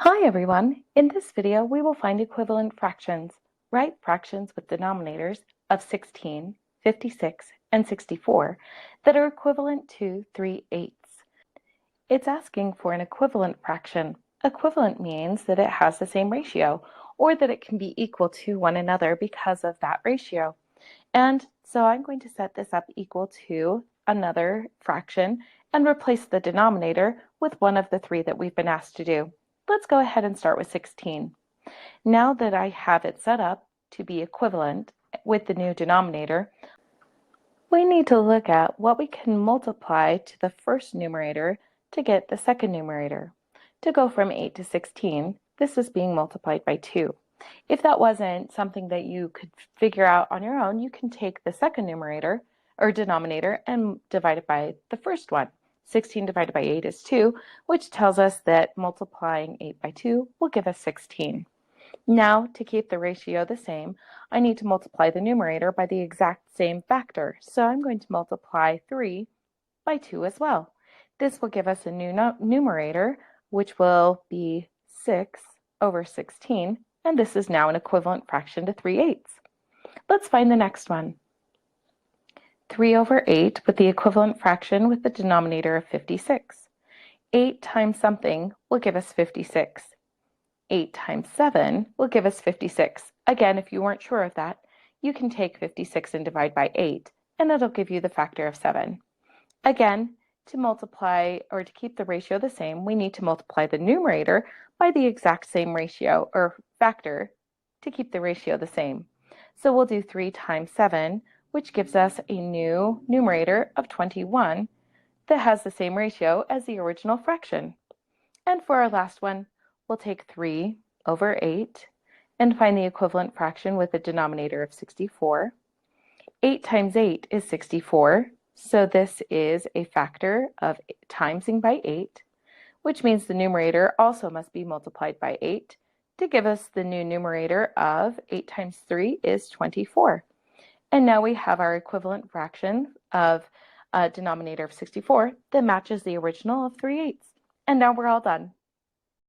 Hi everyone! In this video we will find equivalent fractions, right fractions with denominators of 16, 56, and 64 that are equivalent to 3/8. It's asking for an equivalent fraction. Equivalent means that it has the same ratio or that it can be equal to one another because of that ratio. And so I'm going to set this up equal to another fraction and replace the denominator with one of the three that we've been asked to do. Let's go ahead and start with 16. Now that I have it set up to be equivalent with the new denominator, we need to look at what we can multiply to the first numerator to get the second numerator. To go from 8 to 16, this is being multiplied by 2. If that wasn't something that you could figure out on your own, you can take the second numerator or denominator and divide it by the first one. 16 divided by 8 is 2, which tells us that multiplying 8 by 2 will give us 16. Now, to keep the ratio the same, I need to multiply the numerator by the exact same factor. So I'm going to multiply 3 by 2 as well. This will give us a new numerator, which will be 6 over 16, and this is now an equivalent fraction to 3/8. Let's find the next one. 3 over 8 with the equivalent fraction with the denominator of 56. 8 times something will give us 56. 8 times 7 will give us 56. Again, if you weren't sure of that, you can take 56 and divide by 8, and it'll give you the factor of 7. Again, to multiply or to keep the ratio the same, we need to multiply the numerator by the exact same ratio or factor to keep the ratio the same. So we'll do 3 times 7, which gives us a new numerator of 21 that has the same ratio as the original fraction. And for our last one, we'll take 3 over 8 and find the equivalent fraction with a denominator of 64. 8 times 8 is 64, so this is a factor of timesing by 8, which means the numerator also must be multiplied by 8 to give us the new numerator of 8 times 3 is 24. And now we have our equivalent fraction of a denominator of 64 that matches the original of 3/8. And now we're all done.